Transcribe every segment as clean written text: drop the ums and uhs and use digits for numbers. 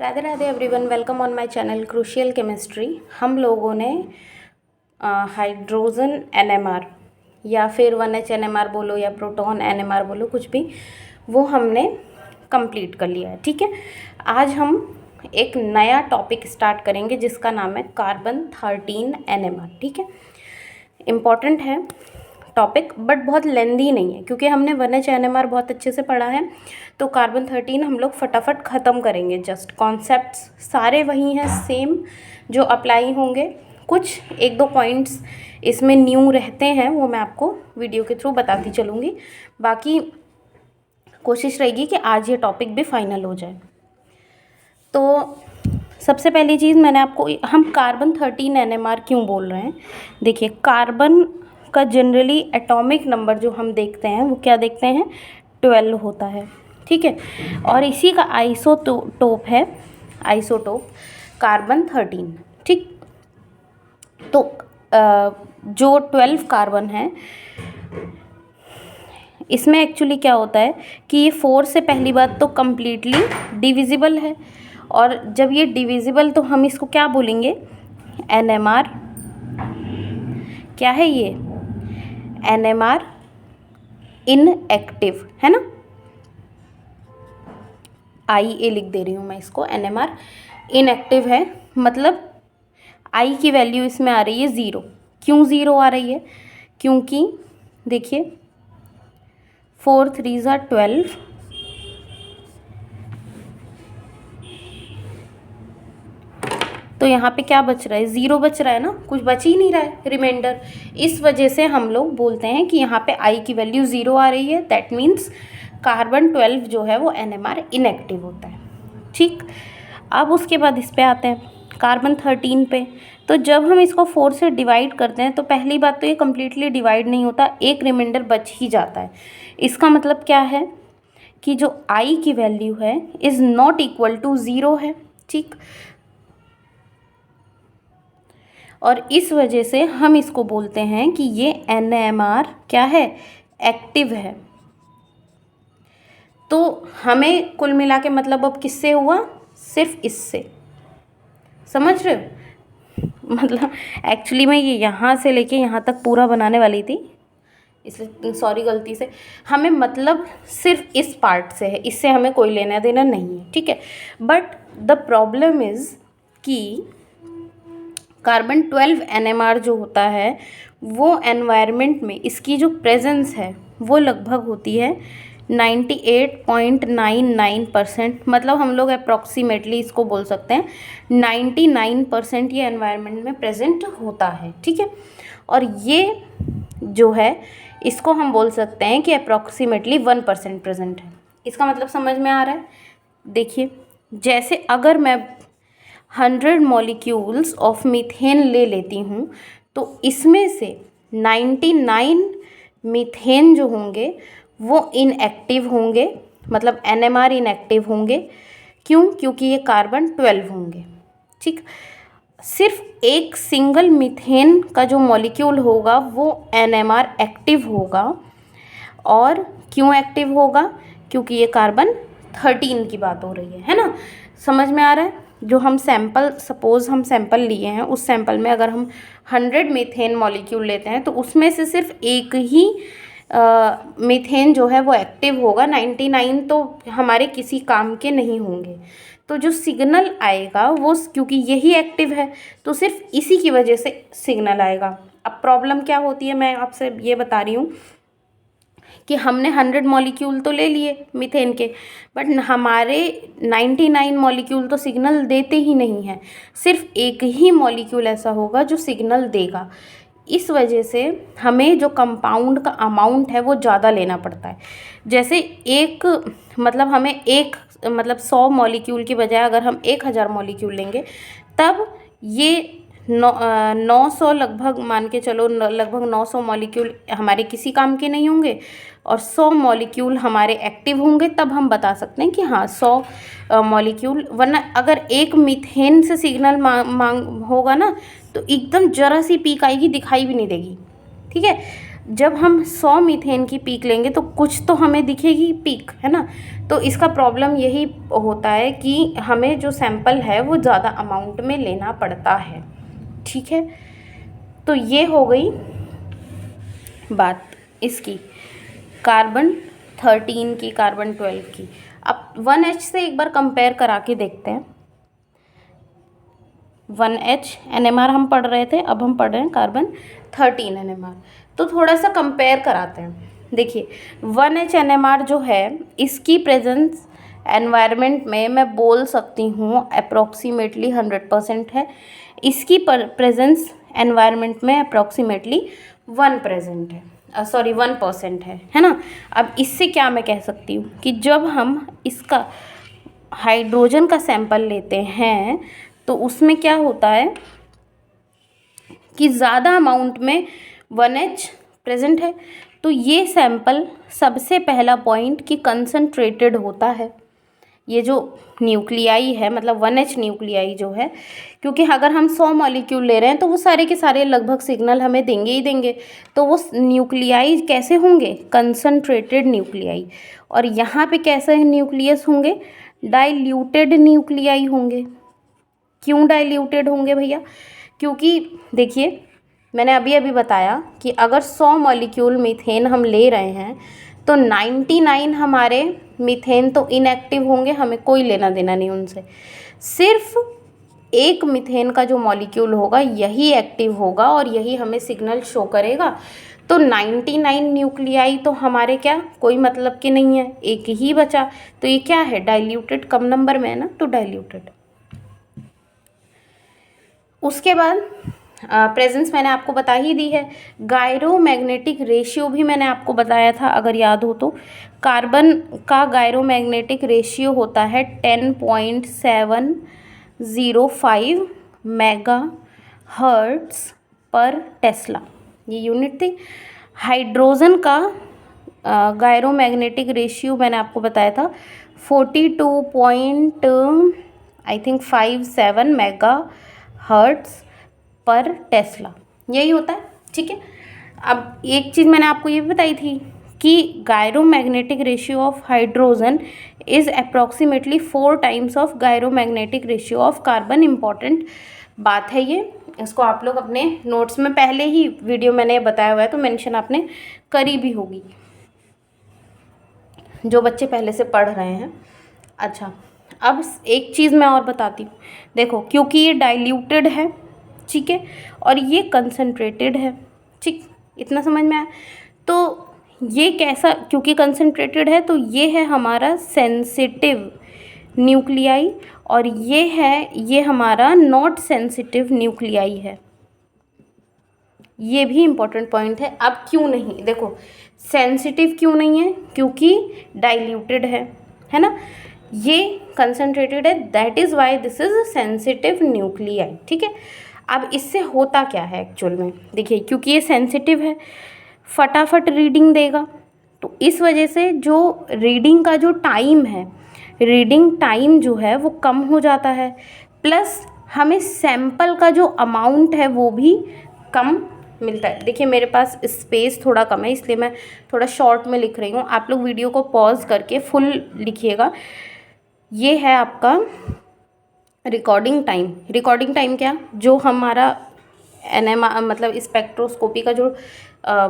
Radhe Radhe everyone, welcome on my channel crucial chemistry. हम लोगों ने हाइड्रोजन एनएमआर या फिर 1H एनएमआर बोलो या प्रोटॉन एनएमआर बोलो, कुछ भी, वो हमने कंप्लीट कर लिया है। ठीक है, आज हम एक नया टॉपिक स्टार्ट करेंगे जिसका नाम है कार्बन 13 एनएमआर। ठीक है, इम्पॉर्टेंट है टॉपिक बट बहुत लेंदी नहीं है क्योंकि हमने 1H एनएमआर बहुत अच्छे से पढ़ा है। तो कार्बन 13 हम लोग फटाफट ख़त्म करेंगे। जस्ट कॉन्सेप्ट्स सारे वही हैं, सेम जो अप्लाई होंगे। कुछ एक दो पॉइंट्स इसमें न्यू रहते हैं, वो मैं आपको वीडियो के थ्रू बताती चलूँगी। बाकी कोशिश रहेगी कि आज ये टॉपिक भी फाइनल हो जाए। तो सबसे पहली चीज़ मैंने आपको, हम कार्बन 13 एनएमआर क्यों बोल रहे हैं। देखिए, कार्बन का जनरली एटॉमिक नंबर जो हम देखते हैं वो क्या देखते हैं, 12 होता है। ठीक है, और इसी का आइसोटोप है, आइसोटोप कार्बन 13। ठीक, तो जो 12 कार्बन है इसमें एक्चुअली क्या होता है कि ये 4 से पहली बात तो कम्प्लीटली डिविजिबल है, और जब ये डिविजिबल तो हम इसको क्या बोलेंगे, एनएमआर। क्या है ये, एनएमआर इनएक्टिव, है ना। IA लिख दे रही हूँ मैं इसको, एनएमआर इनएक्टिव है। मतलब I की वैल्यू इसमें आ रही है 0। क्यों 0 आ रही है, क्योंकि देखिए 4 3 12, तो यहाँ पे क्या बच रहा है, 0 बच रहा है ना, कुछ बच ही नहीं रहा है रिमाइंडर। इस वजह से हम लोग बोलते हैं कि यहाँ पे I की वैल्यू 0 आ रही है। दैट मीन्स कार्बन 12 जो है वो एनएमआर इनएक्टिव होता है। ठीक, अब उसके बाद इस पे आते हैं कार्बन 13 पे। तो जब हम इसको 4 से डिवाइड करते हैं तो पहली बात तो ये कम्प्लीटली डिवाइड नहीं होता, एक रिमाइंडर बच ही जाता है। इसका मतलब क्या है कि जो I की वैल्यू है इज़ नॉट इक्वल टू 0 है। ठीक, और इस वजह से हम इसको बोलते हैं कि ये एनएमआर क्या है, एक्टिव है। तो हमें कुल मिला के मतलब अब किससे हुआ, सिर्फ इससे, समझ रहे हो। मतलब एक्चुअली मैं ये यहाँ से लेके यहाँ तक पूरा बनाने वाली थी, इसलिए सॉरी गलती से। हमें मतलब सिर्फ इस पार्ट से है, इससे हमें कोई लेना देना नहीं है। ठीक है, बट द प्रॉब्लम इज़ कि कार्बन 12 एनएमआर जो होता है वो एनवायरनमेंट में इसकी जो प्रेजेंस है वो लगभग होती है 98.99%। मतलब हम लोग अप्रॉक्सीमेटली इसको बोल सकते हैं 99% ये एनवायरनमेंट में प्रेजेंट होता है। ठीक है, और ये जो है इसको हम बोल सकते हैं कि अप्रॉक्सीमेटली 1% प्रेजेंट है। इसका मतलब समझ में आ रहा है। देखिए, जैसे अगर मैं 100 मॉलिक्यूल्स ऑफ मीथेन ले लेती हूँ तो इसमें से 99 मीथेन जो होंगे वो इनएक्टिव होंगे, मतलब एनएमआर इनएक्टिव होंगे। क्यों, क्योंकि ये कार्बन 12 होंगे। ठीक, सिर्फ एक सिंगल मीथेन का जो मॉलिक्यूल होगा वो एनएमआर एक्टिव होगा। और क्यों एक्टिव होगा, क्योंकि ये कार्बन 13 की बात हो रही है ना। समझ में आ रहा है। जो हम सैंपल, सपोज़ हम सैंपल लिए हैं, उस सैंपल में अगर हम 100 मीथेन मॉलिक्यूल लेते हैं तो उसमें से सिर्फ एक ही मीथेन जो है वो एक्टिव होगा, 99 तो हमारे किसी काम के नहीं होंगे। तो जो सिग्नल आएगा वो, क्योंकि यही एक्टिव है तो सिर्फ इसी की वजह से सिग्नल आएगा। अब प्रॉब्लम क्या होती है, मैं आपसे ये बता रही हूँ कि हमने 100 मॉलिक्यूल तो ले लिए मीथेन के, बट हमारे 99 मॉलिक्यूल तो सिग्नल देते ही नहीं हैं। सिर्फ एक ही मॉलिक्यूल ऐसा होगा जो सिग्नल देगा। इस वजह से हमें जो कंपाउंड का अमाउंट है वो ज़्यादा लेना पड़ता है। जैसे एक, मतलब हमें एक, मतलब 100 मॉलिक्यूल की बजाय अगर हम 1000 मॉलिक्यूल लेंगे तब ये 900 लगभग, मान के चलो लगभग 900 मॉलिक्यूल हमारे किसी काम के नहीं होंगे और 100 मॉलिक्यूल हमारे एक्टिव होंगे। तब हम बता सकते हैं कि हाँ 100 मॉलिक्यूल। वरना अगर एक मीथेन से सिग्नल मांग होगा ना तो एकदम ज़रा सी पीक आएगी, दिखाई भी नहीं देगी। ठीक है, जब हम 100 मीथेन की पीक लेंगे तो कुछ तो हमें दिखेगी पीक, है ना। तो इसका प्रॉब्लम यही होता है कि हमें जो सैंपल है वो ज़्यादा अमाउंट में लेना पड़ता है, ठीक है। तो ये हो गई बात इसकी कार्बन 13 की, कार्बन 12 की। अब 1H से एक बार कंपेयर करा के देखते हैं। 1H NMR हम पढ़ रहे थे, अब हम पढ़ रहे हैं कार्बन 13 NMR। तो थोड़ा सा कंपेयर कराते हैं। देखिए 1H NMR जो है इसकी प्रेजेंस एनवायरनमेंट में मैं बोल सकती हूँ अप्रॉक्सीमेटली 100% है। इसकी प्रेजेंस एनवायरनमेंट में अप्रॉक्सीमेटली 1% है ना। अब इससे क्या मैं कह सकती हूँ कि जब हम इसका हाइड्रोजन का सैंपल लेते हैं तो उसमें क्या होता है कि ज़्यादा अमाउंट में 1H प्रेजेंट है। तो ये सैंपल सबसे पहला पॉइंट कि कंसंट्रेटेड होता है। ये जो न्यूक्लियाई है मतलब 1H न्यूक्लियाई जो है, क्योंकि अगर हम 100 मॉलिक्यूल ले रहे हैं तो वो सारे के सारे लगभग सिग्नल हमें देंगे ही देंगे। तो वो न्यूक्लियाई कैसे होंगे? Concentrated nuclei. और यहाँ पे कैसे न्यूक्लियस होंगे? डाइल्यूटेड न्यूक्लियाई होंगे। क्यों डाइल्यूटेड होंगे भैया? क्योंकि देखिए मैंने अभी अभी बताया कि अगर 100 मॉलिक्यूल मीथेन हम ले रहे हैं तो 99 हमारे मीथेन तो इनएक्टिव होंगे, हमें कोई लेना देना नहीं उनसे। सिर्फ एक मीथेन का जो मॉलिक्यूल होगा यही एक्टिव होगा और यही हमें सिग्नल शो करेगा। तो 99 न्यूक्लियाई तो हमारे क्या कोई मतलब के नहीं है, एक ही बचा। तो ये क्या है? डाइल्यूटेड, कम नंबर में है ना, तो डाइल्यूटेड। उसके बाद प्रेजेंस मैंने आपको बता ही दी है। गायरोमैग्नेटिक रेशियो भी मैंने आपको बताया था अगर याद हो तो। कार्बन का गायरोमैग्नेटिक रेशियो होता है 10.705 मेगा हर्ट्स पर टेस्ला, ये यूनिट थी। हाइड्रोजन का गायरोमैग्नेटिक रेशियो मैंने आपको बताया था 42.57 मेगा हर्ट्स पर टेस्ला, यही होता है, ठीक है। अब एक चीज़ मैंने आपको ये भी बताई थी कि gyromagnetic ratio of hydrogen is approximately 4 times of gyromagnetic ratio of carbon. Important बात है ये, इसको आप लोग अपने नोट्स में पहले ही वीडियो मैंने बताया हुआ है तो मेंशन आपने करी भी होगी, जो बच्चे पहले से पढ़ रहे हैं। अच्छा, अब एक चीज़ मैं और बताती हूँ। देखो क्योंकि ये डाइल्यूटेड है, ठीक है, और ये कंसंट्रेटेड है, ठीक, इतना समझ में आया। तो ये कैसा, क्योंकि कंसंट्रेटेड है तो ये है हमारा सेंसिटिव न्यूक्लियाई और ये हमारा नॉट सेंसिटिव न्यूक्लियाई है। ये भी इम्पोर्टेंट पॉइंट है। अब क्यों नहीं, देखो सेंसिटिव क्यों नहीं है? क्योंकि डाइल्यूटेड है ना। ये कंसंट्रेटेड है, that is why this is sensitive nuclei, ठीक है। अब इससे होता क्या है एक्चुअल में? देखिए क्योंकि ये सेंसिटिव है फटाफट रीडिंग देगा, तो इस वजह से जो रीडिंग का जो टाइम है, रीडिंग टाइम जो है वो कम हो जाता है, प्लस हमें सैंपल का जो अमाउंट है वो भी कम मिलता है। देखिए मेरे पास स्पेस थोड़ा कम है इसलिए मैं थोड़ा शॉर्ट में लिख रही हूँ, आप लोग वीडियो को पॉज करके फुल लिखिएगा। ये है आपका रिकॉर्डिंग टाइम। रिकॉर्डिंग टाइम क्या? जो हमारा एनएमआर मतलब स्पेक्ट्रोस्कोपी का जो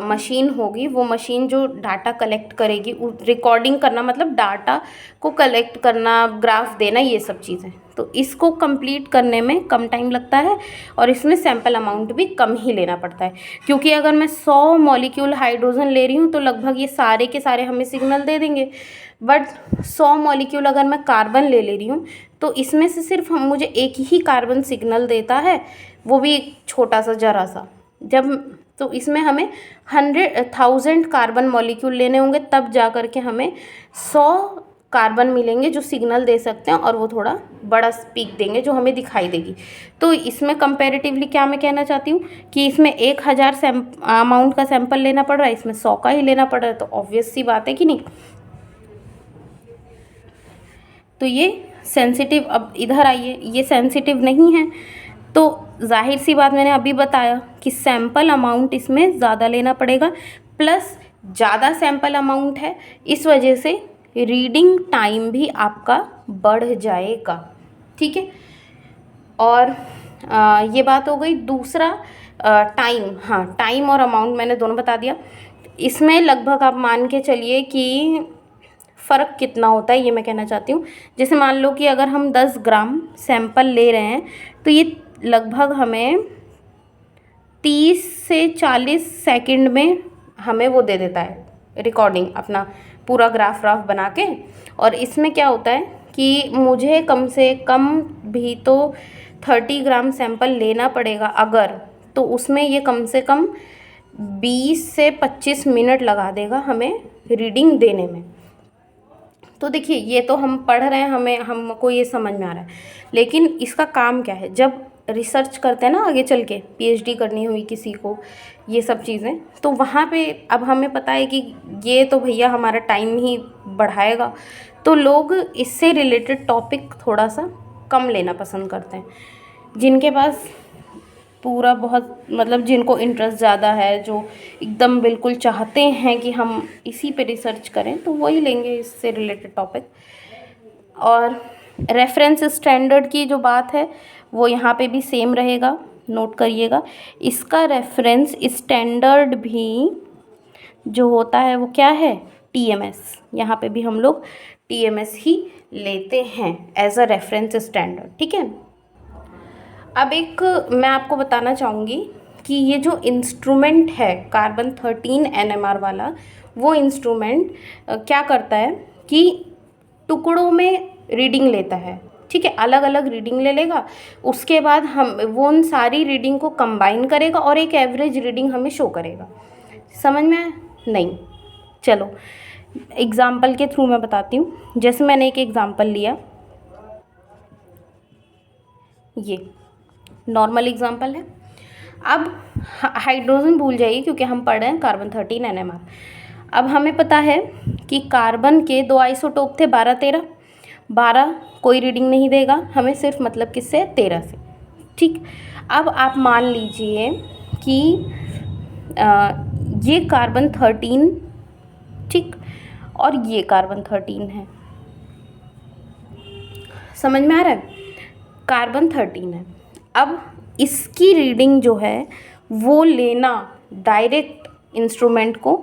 मशीन होगी, वो मशीन जो डाटा कलेक्ट करेगी, रिकॉर्डिंग करना मतलब डाटा को कलेक्ट करना, ग्राफ देना, ये सब चीज़ें, तो इसको कंप्लीट करने में कम टाइम लगता है और इसमें सैंपल अमाउंट भी कम ही लेना पड़ता है। क्योंकि अगर मैं 100 मॉलिक्यूल हाइड्रोजन ले रही हूँ तो लगभग ये सारे के सारे हमें सिग्नल दे देंगे, बट 100 मॉलिक्यूल अगर मैं कार्बन ले रही हूँ तो इसमें से सिर्फ मुझे एक ही कार्बन सिग्नल देता है, वो भी एक छोटा सा जरा सा। जब तो इसमें हमें 100,000 कार्बन मॉलिक्यूल लेने होंगे तब जा कर के हमें 100 कार्बन मिलेंगे जो सिग्नल दे सकते हैं और वो थोड़ा बड़ा स्पीक देंगे जो हमें दिखाई देगी। तो इसमें कंपैरेटिवली क्या मैं कहना चाहती हूँ कि इसमें 1000 अमाउंट का सैंपल लेना पड़ रहा है, इसमें 100 का ही लेना पड़ रहा है, तो ऑब्वियस सी बात है कि नहीं। तो ये सेंसिटिव, अब इधर आइए, ये सेंसिटिव नहीं है तो जाहिर सी बात मैंने अभी बताया कि सैंपल अमाउंट इसमें ज़्यादा लेना पड़ेगा, प्लस ज़्यादा सैंपल अमाउंट है, इस वजह से रीडिंग टाइम भी आपका बढ़ जाएगा, ठीक है। और ये बात हो गई। दूसरा टाइम, हाँ टाइम और अमाउंट मैंने दोनों बता दिया। इसमें लगभग आप मान के चलिए कि फ़र्क कितना होता है ये मैं कहना चाहती हूँ। जैसे मान लो कि अगर हम 10 ग्राम सैंपल ले रहे हैं तो ये लगभग हमें 30 से 40 सेकंड में हमें वो दे देता है रिकॉर्डिंग, अपना पूरा ग्राफ बना के। और इसमें क्या होता है कि मुझे कम से कम भी तो 30 ग्राम सैंपल लेना पड़ेगा अगर, तो उसमें ये कम से कम 20 से 25 मिनट लगा देगा हमें रीडिंग देने में। तो देखिए ये तो हम पढ़ रहे हैं, हमको ये समझ में आ रहा है, लेकिन इसका काम क्या है। जब रिसर्च करते हैं ना आगे चल के, पीएचडी करनी हुई किसी को, ये सब चीज़ें, तो वहाँ पे अब हमें पता है कि ये तो भैया हमारा टाइम ही बढ़ाएगा, तो लोग इससे रिलेटेड टॉपिक थोड़ा सा कम लेना पसंद करते हैं। जिनके पास पूरा बहुत मतलब जिनको इंटरेस्ट ज़्यादा है, जो एकदम बिल्कुल चाहते हैं कि हम इसी पे रिसर्च करें, तो वही लेंगे इससे रिलेटेड टॉपिक। और रेफरेंस स्टैंडर्ड की जो बात है वो यहाँ पे भी सेम रहेगा, नोट करिएगा। इसका रेफरेंस स्टैंडर्ड भी जो होता है वो क्या है, टीएमएस। यहाँ पे भी हम लोग टीएमएस ही लेते हैं एज अ रेफरेंस स्टैंडर्ड, ठीक है। अब एक मैं आपको बताना चाहूँगी कि ये जो इंस्ट्रूमेंट है कार्बन 13 NMR वाला, वो इंस्ट्रूमेंट क्या करता है कि टुकड़ों में रीडिंग लेता है, ठीक है। अलग अलग रीडिंग ले लेगा, उसके बाद हम वो उन सारी रीडिंग को कंबाइन करेगा और एक एवरेज रीडिंग हमें शो करेगा। समझ में आया? नहीं, चलो एग्ज़ाम्पल के थ्रू मैं बताती हूँ। जैसे मैंने एक एग्ज़ाम्पल लिया, ये नॉर्मल एग्जाम्पल है। अब हाइड्रोजन भूल जाइए क्योंकि हम पढ़ रहे हैं कार्बन 13 NMR। अब हमें पता है कि कार्बन के 2 आइसोटोप थे, 12 13। 12 कोई रीडिंग नहीं देगा हमें, सिर्फ मतलब किससे, 13 से, ठीक। अब आप मान लीजिए कि ये कार्बन 13, ठीक, और ये कार्बन 13 है। समझ में आ रहा है? कार्बन 13 है। अब इसकी रीडिंग जो है वो लेना डायरेक्ट इंस्ट्रूमेंट को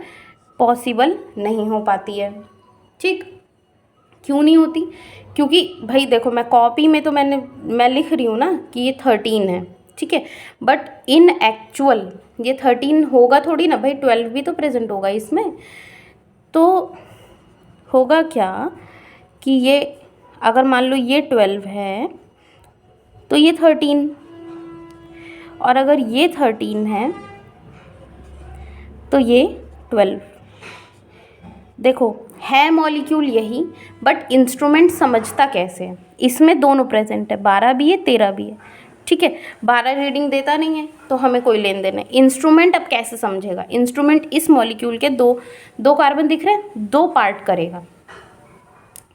पॉसिबल नहीं हो पाती है, ठीक। क्यों नहीं होती? क्योंकि भाई देखो, मैं कॉपी में तो मैं लिख रही हूँ ना कि ये 13 है, ठीक है, बट इन एक्चुअल ये 13 होगा थोड़ी ना भाई, 12 भी तो प्रेजेंट होगा इसमें। तो होगा क्या कि ये अगर मान लो ये 12 है तो ये 13, और अगर ये 13 है तो ये 12। देखो है मॉलिक्यूल यही, बट इंस्ट्रूमेंट समझता कैसे है। इसमें दोनों प्रेजेंट है, 12 भी है 13 भी है, ठीक है। 12 रीडिंग देता नहीं है तो हमें कोई लेन देन नहीं। इंस्ट्रूमेंट अब कैसे समझेगा? इंस्ट्रूमेंट इस मॉलिक्यूल के दो कार्बन दिख रहे हैं, 2 पार्ट करेगा,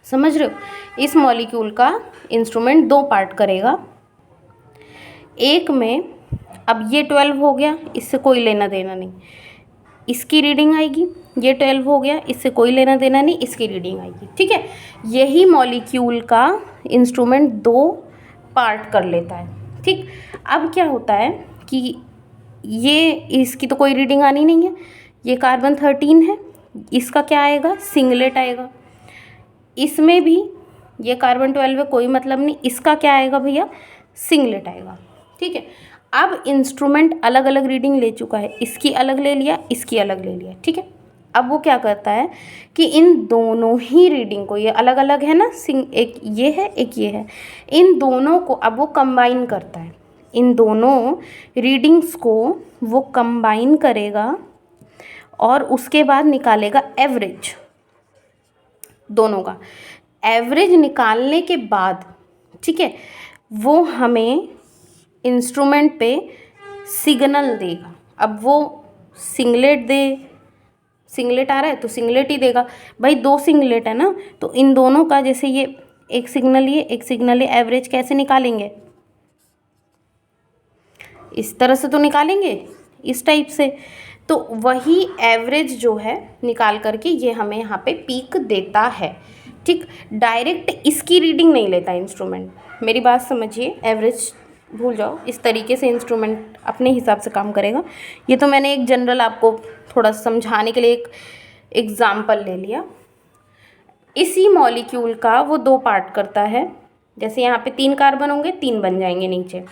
समझ रहे हो? इस मॉलिक्यूल का इंस्ट्रूमेंट 2 पार्ट करेगा। एक में अब ये 12 हो गया, इससे कोई लेना देना नहीं, इसकी रीडिंग आएगी। ये 12 हो गया, इससे कोई लेना देना नहीं, इसकी रीडिंग आएगी, ठीक है। यही मॉलिक्यूल का इंस्ट्रूमेंट 2 पार्ट कर लेता है, ठीक। अब क्या होता है कि ये इसकी तो कोई रीडिंग आनी नहीं है, ये कार्बन 13 है, इसका क्या आएगा, सिंगलेट आएगा। इसमें भी ये कार्बन 12 है, कोई मतलब नहीं, इसका क्या आएगा भैया, सिंगलेट आएगा, ठीक है। अब इंस्ट्रूमेंट अलग अलग रीडिंग ले चुका है, इसकी अलग ले लिया, इसकी अलग ले लिया, ठीक है। अब वो क्या करता है कि इन दोनों ही रीडिंग को, ये अलग अलग है ना, एक ये है एक ये है, इन दोनों को अब वो कंबाइन करता है। इन दोनों रीडिंग्स को वो कंबाइन करेगा और उसके बाद निकालेगा एवरेज, दोनों का एवरेज निकालने के बाद, ठीक है, वो हमें इंस्ट्रूमेंट पे सिग्नल देगा। अब वो सिंगलेट दे, सिंगलेट आ रहा है तो सिंगलेट ही देगा भाई, 2 सिंगलेट है ना, तो इन दोनों का जैसे ये एक सिग्नल, ये एक सिग्नल, ये एवरेज कैसे निकालेंगे? इस तरह से तो निकालेंगे, इस टाइप से। तो वही एवरेज जो है निकाल करके ये हमें यहाँ पे पीक देता है। ठीक, डायरेक्ट इसकी रीडिंग नहीं लेता इंस्ट्रूमेंट, मेरी बात समझिए, एवरेज भूल जाओ, इस तरीके से इंस्ट्रूमेंट अपने हिसाब से काम करेगा। ये तो मैंने एक जनरल आपको थोड़ा समझाने के लिए एक एग्जाम्पल ले लिया। इसी मॉलिक्यूल का वो 2 पार्ट करता है, जैसे यहाँ पे 3 कार्बन होंगे 3 बन जाएंगे, नीचे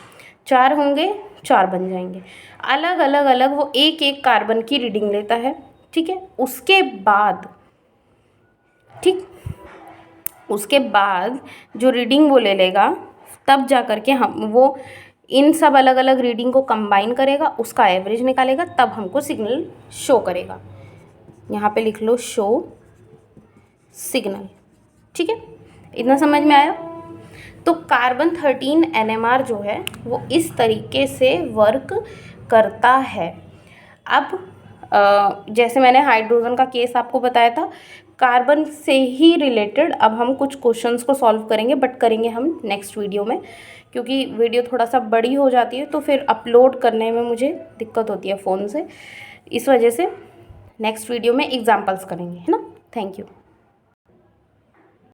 4 होंगे 4 बन जाएंगे, अलग अलग अलग वो एक एक कार्बन की रीडिंग लेता है। ठीक है, उसके बाद जो रीडिंग वो ले लेगा, तब जा कर के हम वो इन सब अलग अलग रीडिंग को कंबाइन करेगा, उसका एवरेज निकालेगा, तब हमको सिग्नल शो करेगा। यहाँ पे लिख लो शो सिग्नल। ठीक है, इतना समझ में आया? तो कार्बन 13 NMR जो है वो इस तरीके से वर्क करता है। अब जैसे मैंने हाइड्रोजन का केस आपको बताया था, कार्बन से ही रिलेटेड अब हम कुछ क्वेश्चंस को सॉल्व करेंगे, बट करेंगे हम नेक्स्ट वीडियो में, क्योंकि वीडियो थोड़ा सा बड़ी हो जाती है तो फिर अपलोड करने में मुझे दिक्कत होती है फ़ोन से, इस वजह से नेक्स्ट वीडियो में एग्जाम्पल्स करेंगे, है ना। Thank you.